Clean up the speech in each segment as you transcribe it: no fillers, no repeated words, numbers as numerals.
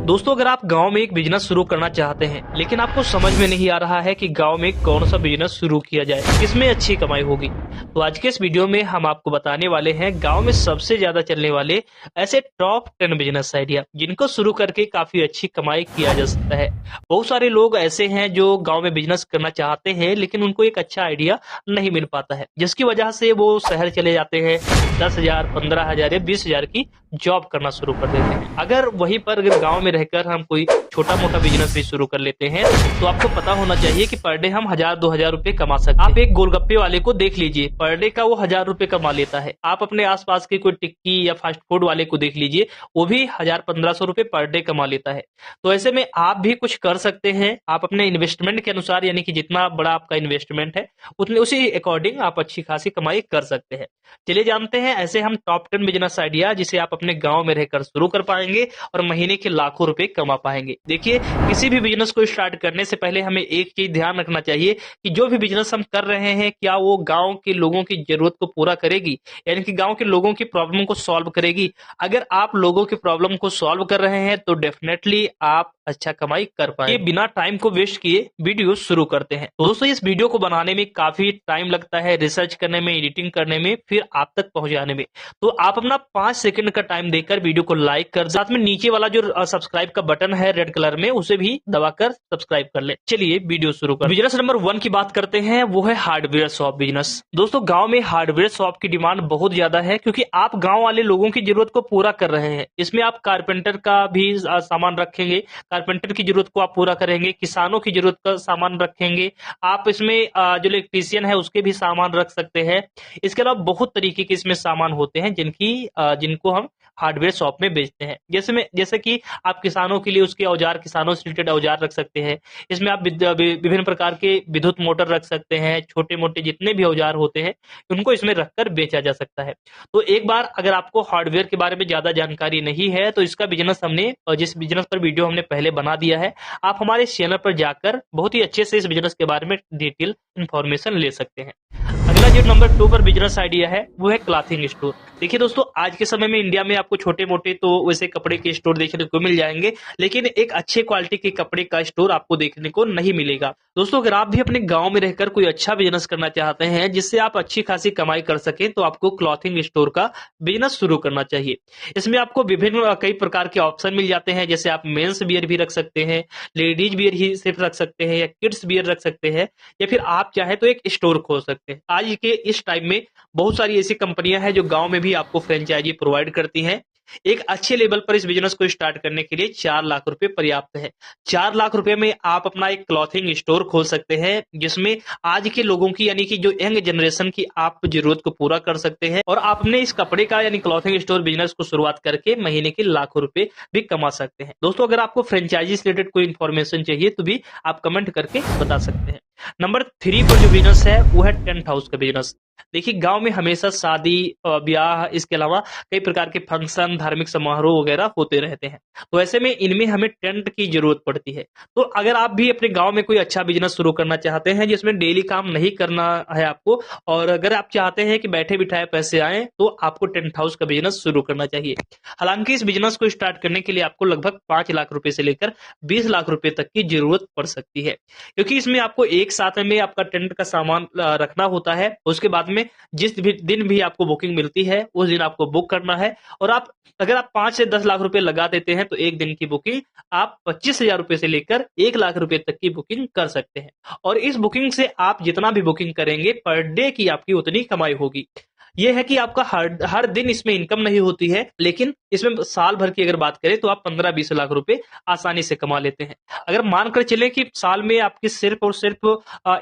दोस्तों, अगर आप गांव में एक बिजनेस शुरू करना चाहते हैं लेकिन आपको समझ में नहीं आ रहा है कि गांव में कौन सा बिजनेस शुरू किया जाए, किसमें अच्छी कमाई होगी, तो आज के इस वीडियो में हम आपको बताने वाले हैं गांव में सबसे ज्यादा चलने वाले ऐसे टॉप 10 बिजनेस आइडिया जिनको शुरू करके काफी अच्छी कमाई किया जा सकता है। बहुत सारे लोग ऐसे हैं जो गाँव में बिजनेस करना चाहते हैं लेकिन उनको एक अच्छा आइडिया नहीं मिल पाता है, जिसकी वजह से वो शहर चले जाते हैं, 10,000, 15,000 या 20,000 की जॉब करना शुरू कर देते हैं। अगर वहीं पर अगर गांव में रहकर हम कोई छोटा मोटा बिजनेस भी शुरू कर लेते हैं तो आपको पता होना चाहिए कि पर डे हम 1,000-2,000 रुपए कमा सकते हैं। आप एक गोलगप्पे वाले को देख लीजिए, पर डे का वो 1,000 रुपए कमा लेता है। आप अपने आसपास के कोई टिक्की या फास्ट फूड वाले को देख लीजिए, वो भी 1,000-1,500 रुपए पर डे कमा लेता है। तो ऐसे में आप भी कुछ कर सकते हैं। आप अपने इन्वेस्टमेंट के अनुसार, यानी कि जितना बड़ा आपका इन्वेस्टमेंट है उतने उसी अकॉर्डिंग आप अच्छी खासी कमाई कर सकते हैं। चलिए जानते हैं ऐसे हम टॉप 10 बिजनेस आइडिया जिसे आप अपने गांव में रहकर शुरू कर पाएंगे और महीने के लाखों रुपए कमा पाएंगे। देखिए, किसी भी बिजनेस को स्टार्ट करने से पहले हमें एक चीज ध्यान रखना चाहिए कि जो भी बिजनेस हम कर रहे हैं क्या वो गांव के लोगों की जरूरत को पूरा करेगी, यानी कि गांव के लोगों की प्रॉब्लम को सॉल्व करेगी। अगर आप लोगों की प्रॉब्लम को सॉल्व कर रहे हैं तो डेफिनेटली आप अच्छा कमाई कर पाएंगे। बिना टाइम को वेस्ट किए वीडियो शुरू करते हैं। तो दोस्तों, इस वीडियो को बनाने में काफी टाइम लगता है, रिसर्च करने में, एडिटिंग करने में, फिर आप तक पहुंचाने में। तो आप अपना 5 सेकंड का टाइम देकर वीडियो को लाइक कर, साथ में नीचे वाला जो सब्सक्राइब का बटन है रेड कलर में, उसे भी दबाकर सब्सक्राइब कर ले। चलिए वीडियो शुरू कर। बिजनेस नंबर 1 की बात करते हैं, वो है हार्डवेयर शॉप बिजनेस। दोस्तों, गांव में हार्डवेयर शॉप की डिमांड बहुत ज्यादा है क्योंकि आप गांव वाले लोगों की जरूरत को पूरा कर रहे हैं। इसमें आप कारपेंटर का भी सामान रखेंगे, कारपेंटर की जरूरत को आप पूरा करेंगे, किसानों की जरूरत का सामान रखेंगे, आप इसमें जो इलेक्ट्रीशियन है उसके भी सामान रख सकते हैं। इसके अलावा बहुत तरीके के इसमें सामान होते हैं जिनको हम हार्डवेयर शॉप में बेचते हैं। जैसे कि आप किसानों के लिए उसके औजार, किसानों से रिलेटेड औजार रख सकते हैं। इसमें आप विभिन्न प्रकार के विद्युत मोटर रख सकते हैं। छोटे मोटे जितने भी औजार होते हैं उनको इसमें रखकर बेचा जा सकता है। तो एक बार अगर आपको हार्डवेयर के बारे में ज्यादा जानकारी नहीं है तो इसका बिजनेस जिस बिजनेस पर वीडियो हमने पहले बना दिया है, आप हमारे चैनल पर जाकर बहुत ही अच्छे से इस बिजनेस के बारे में डिटेल इंफॉर्मेशन ले सकते हैं। अगला जो नंबर 2 पर बिजनेस आइडिया है वो है क्लॉथिंग स्टोर। देखिए दोस्तों, आज के समय में इंडिया में आपको छोटे मोटे तो वैसे कपड़े के स्टोर देखने को मिल जाएंगे, लेकिन एक अच्छे क्वालिटी के कपड़े का स्टोर आपको देखने को नहीं मिलेगा। दोस्तों, अगर आप भी अपने गांव में रहकर कोई अच्छा बिजनेस करना चाहते हैं जिससे आप अच्छी खासी कमाई कर सकें, तो आपको क्लॉथिंग स्टोर का बिजनेस शुरू करना चाहिए। इसमें आपको विभिन्न कई प्रकार के ऑप्शन मिल जाते हैं, जैसे आप मेंस वियर भी रख सकते हैं, लेडीज वियर ही सिर्फ रख सकते हैं, या किड्स वियर रख सकते हैं, या फिर आप चाहे तो एक स्टोर खोल सकते हैं। आज के इस टाइम में बहुत सारी ऐसी कंपनियां हैं जो गांव में भी आपको फ्रेंचाइजी प्रोवाइड करती हैं। एक अच्छे लेवल पर इस बिजनेस को स्टार्ट करने के लिए 4 लाख रुपए पर्याप्त है। 4 लाख रुपए में आप अपना एक क्लॉथिंग स्टोर खोल सकते हैं जिसमें आज के लोगों की, यानी कि जो यंग जनरेशन की, आप जरूरत को पूरा कर सकते हैं और आपने इस कपड़े का यानी क्लॉथिंग स्टोर बिजनेस को शुरुआत करके महीने के लाखों रुपए भी कमा सकते हैं। दोस्तों, अगर आपको फ्रेंचाइजी से रिलेटेड कोई इन्फॉर्मेशन चाहिए तो भी आप कमेंट करके बता सकते हैं। नंबर 3 पर जो बिजनेस है वो है टेंट हाउस का बिजनेस। देखिए, गांव में हमेशा शादी, ब्याह, इसके अलावा कई प्रकार के फंक्शन, धार्मिक समारोह वगैरह होते रहते हैं। तो ऐसे में इनमें हमें टेंट की जरूरत पड़ती है। तो अगर आप भी अपने गांव में कोई अच्छा बिजनेस शुरू करना चाहते हैं जिसमें डेली काम नहीं करना है आपको, और अगर आप चाहते हैं कि बैठे बिठाए पैसे आए, तो आपको टेंट हाउस का बिजनेस शुरू करना चाहिए। हालांकि इस बिजनेस को स्टार्ट करने के लिए आपको लगभग 5 लाख रुपए से लेकर 20 लाख रुपए तक की जरूरत पड़ सकती है, क्योंकि इसमें आपको एक साथ में आपका टेंट का सामान रखना होता है। उसके बाद में जिस भी दिन भी आपको बुकिंग मिलती है उस दिन आपको बुक करना है, और अगर आप 5 से 10 लाख रुपए लगा देते हैं तो एक दिन की बुकिंग आप 25,000 रुपए से लेकर 1 लाख रुपए तक की बुकिंग कर सकते हैं। और इस बुकिंग से आप जितना भी बुकिंग करेंगे पर डे की आपकी उतनी कमाई होगी। यह है कि आपका हर दिन इसमें इनकम नहीं होती है, लेकिन इसमें साल भर की अगर बात करें तो आप 15-20 लाख रुपए आसानी से कमा लेते हैं। अगर मानकर चले कि साल में आपकी सिर्फ और सिर्फ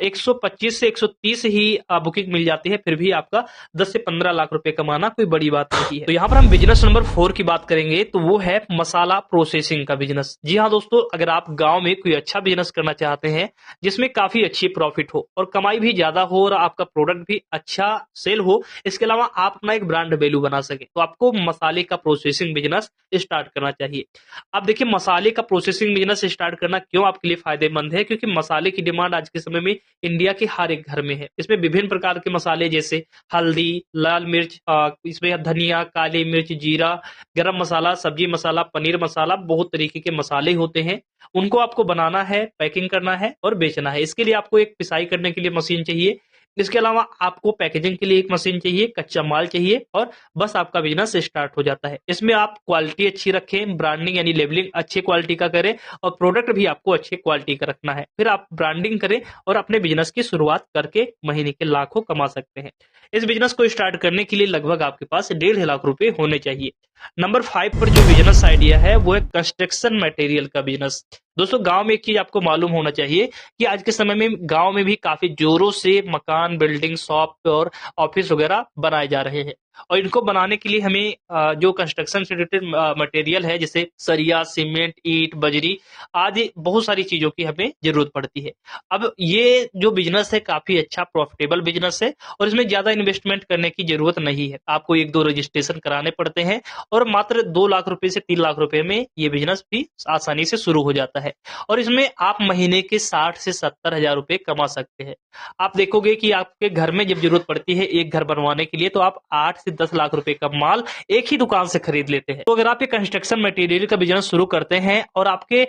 125 से 130 ही बुकिंग मिल जाती है, फिर भी आपका 10 से 15 लाख रुपए कमाना कोई बड़ी बात नहीं है। तो यहाँ पर हम बिजनेस नंबर 4 की बात करेंगे, तो वो है मसाला प्रोसेसिंग का बिजनेस। जी हाँ दोस्तों, अगर आप गांव में कोई अच्छा बिजनेस करना चाहते हैं जिसमें काफी अच्छी प्रॉफिट हो और कमाई भी ज्यादा हो और आपका प्रोडक्ट भी अच्छा सेल हो, इसके अलावा आप अपना एक ब्रांड वैल्यू बना सके, तो आपको मसाले का प्रोसेसिंग प्रोसेसिंग बिजनेस स्टार्ट करना चाहिए। अब देखिए, मसाले का प्रोसेसिंग बिजनेस स्टार्ट करना क्यों आपके लिए फायदेमंद है, क्योंकि मसाले की डिमांड आज के समय में इंडिया के हर एक घर में है। इसमें विभिन्न प्रकार के मसाले जैसे हल्दी, लाल मिर्च, इसमें धनिया, काली मिर्च, जीरा, गरम मसाला, सब्जी मसाला, पनीर मसाला, बहुत तरीके के मसाले होते हैं। उनको आपको बनाना है, पैकिंग करना है और बेचना है। इसके लिए आपको एक पिसाई करने के लिए मशीन चाहिए। इसके अलावा आपको पैकेजिंग के लिए एक मशीन चाहिए, कच्चा माल चाहिए और बस आपका बिजनेस स्टार्ट हो जाता है। इसमें आप क्वालिटी अच्छी रखें, ब्रांडिंग यानी लेबलिंग अच्छी क्वालिटी का करें और प्रोडक्ट भी आपको अच्छी क्वालिटी का रखना है। फिर आप ब्रांडिंग करें और अपने बिजनेस की शुरुआत करके महीने के लाखों कमा सकते हैं। इस बिजनेस को स्टार्ट करने के लिए लगभग आपके पास 1.5 लाख रुपए होने चाहिए। नंबर 5 पर जो बिजनेस आइडिया है वो है कंस्ट्रक्शन मटेरियल का बिजनेस। दोस्तों, गांव में एक चीज आपको मालूम होना चाहिए कि आज के समय में गांव में भी काफी जोरों से मकान, बिल्डिंग, शॉप और ऑफिस वगैरह बनाए जा रहे हैं और इनको बनाने के लिए हमें जो कंस्ट्रक्शन से रिलेटेड मटेरियल है जैसे सरिया, सीमेंट, ईंट, बजरी आदि बहुत सारी चीजों की हमें जरूरत पड़ती है। अब ये जो बिजनेस है काफी अच्छा प्रॉफिटेबल बिजनेस है और इसमें ज्यादा इन्वेस्टमेंट करने की जरूरत नहीं है। आपको 1-2 रजिस्ट्रेशन कराने पड़ते हैं और मात्र 2 लाख रुपए से 3 लाख रुपए में ये बिजनेस भी आसानी से शुरू हो जाता है और इसमें आप महीने के 60 से 70 हजार रुपए कमा सकते हैं। आप देखोगे कि आपके घर में जब जरूरत पड़ती है एक घर बनवाने के लिए तो आप 8 से 10 लाख रुपए का माल एक ही दुकान से खरीद लेते हैं। तो अगर आप ये कंस्ट्रक्शन मटेरियल का बिजनेस शुरू करते हैं और आपके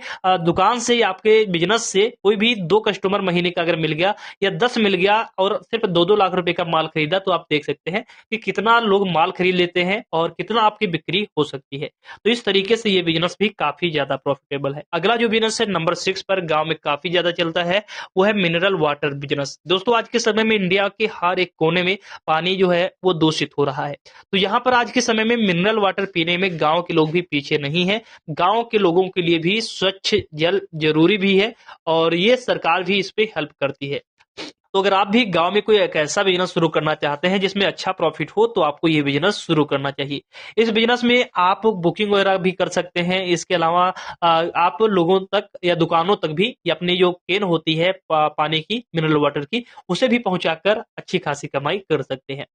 दुकान से या आपके बिजनेस से कोई भी 2 कस्टमर महीने का अगर मिल गया या 10 मिल गया और सिर्फ 2-2 लाख रुपए का माल खरीदा तो आप देख सकते हैं कि कितना लोग माल खरीद लेते हैं और कितना आपकी बिक्री हो सकती है। तो इस तरीके से ये बिजनेस भी काफी ज्यादा प्रॉफिटेबल है। अगला जो बिजनेस है नंबर 6 पर गांव में काफी ज्यादा चलता है वो है मिनरल वाटर बिजनेस। दोस्तों, आज के समय में इंडिया के हर एक कोने में पानी जो है वो दूषित हो रहा है। तो यहाँ पर आज के समय में मिनरल वाटर पीने में गांव के लोग भी पीछे नहीं है। गांव के लोगों के लिए भी स्वच्छ जल जरूरी भी है और ये सरकार भी इस पे हेल्प करती है। तो अगर आप भी गांव में कोई एक ऐसा बिजनेस शुरू करना चाहते हैं जिसमें अच्छा प्रॉफिट हो तो आपको ये बिजनेस शुरू करना चाहिए। इस बिजनेस में आप बुकिंग वगैरह भी कर सकते हैं। इसके अलावा आप लोगों तक या दुकानों तक भी या अपनी जो केन होती है पानी की, मिनरल वाटर की, उसे भी पहुंचाकर अच्छी खासी कमाई कर सकते हैं।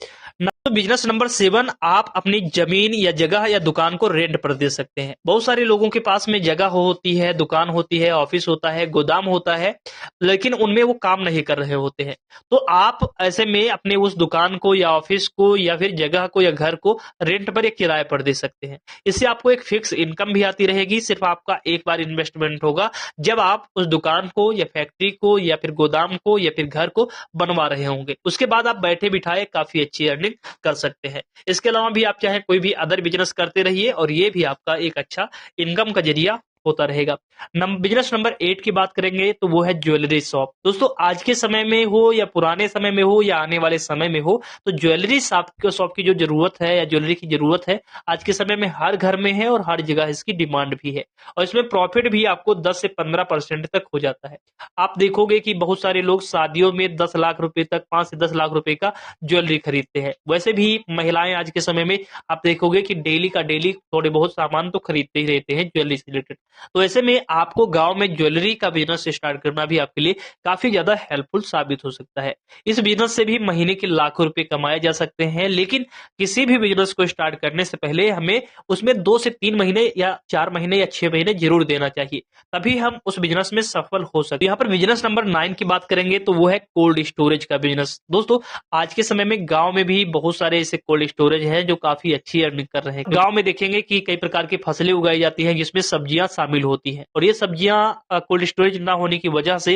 तो बिजनेस नंबर 7, आप अपनी जमीन या जगह या दुकान को रेंट पर दे सकते हैं। बहुत सारे लोगों के पास में जगह होती है, दुकान होती है, ऑफिस होता है, गोदाम होता है, लेकिन उनमें वो काम नहीं कर रहे होते हैं। तो आप ऐसे में अपने उस दुकान को या ऑफिस को या फिर जगह को या घर को रेंट पर या किराए पर दे सकते हैं। इससे आपको एक फिक्स इनकम भी आती रहेगी। सिर्फ आपका एक बार इन्वेस्टमेंट होगा जब आप उस दुकान को या फैक्ट्री को या फिर गोदाम को या फिर घर को बनवा रहे होंगे। उसके बाद आप बैठे बिठाए काफी अच्छी अर्निंग कर सकते हैं। इसके अलावा भी आप चाहे कोई भी अदर बिजनेस करते रहिए और ये भी आपका एक अच्छा इनकम का जरिया होता रहेगा। बिजनेस नंबर 8 की बात करेंगे तो वो है ज्वेलरी शॉप। दोस्तों, आज के समय में हो या पुराने समय में हो या आने वाले समय में हो तो ज्वेलरी शॉप की जो जरूरत है या ज्वेलरी की जरूरत है आज के समय में हर घर में है और हर जगह इसकी डिमांड भी है और इसमें प्रॉफिट भी आपको 10 से 15% तक हो जाता है। आप देखोगे कि बहुत सारे लोग शादियों में 10 लाख रुपए तक, 5 से 10 लाख रुपए का ज्वेलरी खरीदते हैं। वैसे भी महिलाएं आज के समय में आप देखोगे कि डेली का डेली थोड़े बहुत सामान तो खरीदते ही रहते हैं ज्वेलरी से रिलेटेड। तो ऐसे में आपको गांव में ज्वेलरी का बिजनेस स्टार्ट करना भी आपके लिए काफी ज्यादा हेल्पफुल साबित हो सकता है। इस बिजनेस से भी महीने के लाखों रुपए कमाए जा सकते हैं, लेकिन किसी भी बिजनेस को स्टार्ट करने से पहले हमें उसमें 2 से 3 महीने या 4 महीने या 6 महीने जरूर देना चाहिए, तभी हम उस बिजनेस में सफल हो सकते हैं। यहाँ पर बिजनेस नंबर 9 की बात करेंगे तो वो है कोल्ड स्टोरेज का बिजनेस। दोस्तों, आज के समय में गांव में भी बहुत सारे ऐसे कोल्ड स्टोरेज हैं जो काफी अच्छी अर्निंग कर रहे हैं। गांव में देखेंगे कि कई प्रकार की फसलें उगाई जाती हैं जिसमें सब्जियां शामिल होती हैं और ये सब्जियां कोल्ड स्टोरेज ना होने की वजह से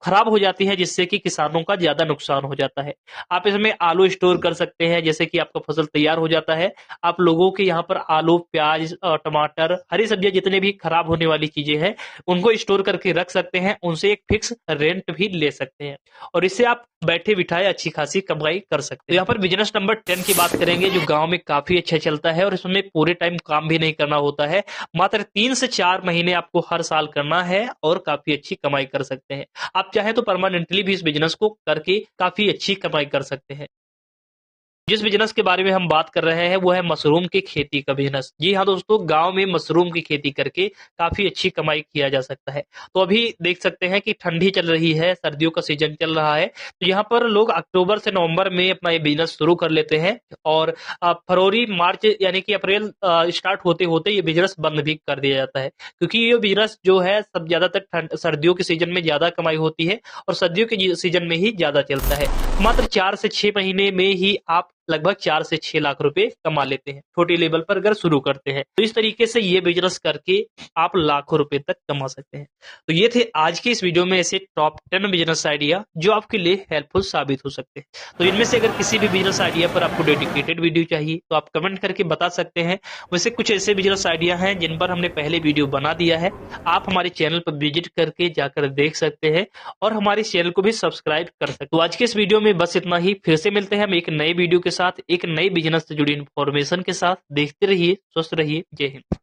खराब हो जाती है, जिससे कि किसानों का ज्यादा नुकसान हो जाता है। आप इसमें आलू स्टोर कर सकते हैं। जैसे कि आपका फसल तैयार हो जाता है, आप लोगों के यहाँ पर आलू, प्याज, टमाटर, हरी सब्जियां जितने भी खराब होने वाली चीजें हैं उनको स्टोर करके रख सकते हैं। उनसे एक फिक्स रेंट भी ले सकते हैं और इससे आप बैठे बिठाए अच्छी खासी कमाई कर सकते हैं। तो यहाँ पर बिजनेस नंबर 10 की बात करेंगे जो गांव में काफी अच्छा चलता है और इसमें पूरे टाइम काम भी नहीं करना होता है। मात्र 3 से 4 महीने आपको हर साल करना है और काफी अच्छी कमाई कर सकते हैं। आप चाहे तो परमानेंटली भी इस बिजनेस को करके काफी अच्छी कमाई कर सकते हैं। जिस बिजनेस के बारे में हम बात कर रहे हैं वो है मशरूम की खेती का बिजनेस। जी हाँ दोस्तों, गांव में मशरूम की खेती करके काफी अच्छी कमाई किया जा सकता है। तो अभी देख सकते हैं कि ठंडी चल रही है, सर्दियों का सीजन चल रहा है, तो यहाँ पर लोग अक्टूबर से नवंबर में अपना ये बिजनेस शुरू कर लेते हैं और फरवरी मार्च यानी कि अप्रैल स्टार्ट होते होते ये बिजनेस बंद भी कर दिया जाता है, क्योंकि ये बिजनेस जो है सब ज्यादातर सर्दियों के सीजन में ज्यादा कमाई होती है और सर्दियों के सीजन में ही ज्यादा चलता है। मात्र 4 से 6 महीने में ही आप लगभग 4 से 6 लाख रुपए कमा लेते हैं, छोटे लेवल पर अगर शुरू करते हैं। तो इस तरीके से ये बिजनेस करके आप लाखों रुपए तक कमा सकते हैं। तो ये थे आज के इस वीडियो में ऐसे टॉप 10 बिजनेस आइडिया जो आपके लिए हेल्पफुल साबित हो सकते हैं। तो इनमें से अगर किसी भी बिजनेस आइडिया पर आपको डेडिकेटेड वीडियो चाहिए तो आप कमेंट करके बता सकते हैं। वैसे कुछ ऐसे बिजनेस आइडिया हैं जिन पर हमने पहले वीडियो बना दिया है, आप हमारे चैनल पर विजिट करके जाकर देख सकते हैं और हमारे चैनल को भी सब्सक्राइब कर सकते हैं। तो आज के इस वीडियो में बस इतना ही। फिर से मिलते हैं हम एक नए वीडियो के साथ, एक नई बिजनेस से जुड़ी इन्फॉर्मेशन के साथ। देखते रहिए, स्वस्थ रहिए। जय हिंद।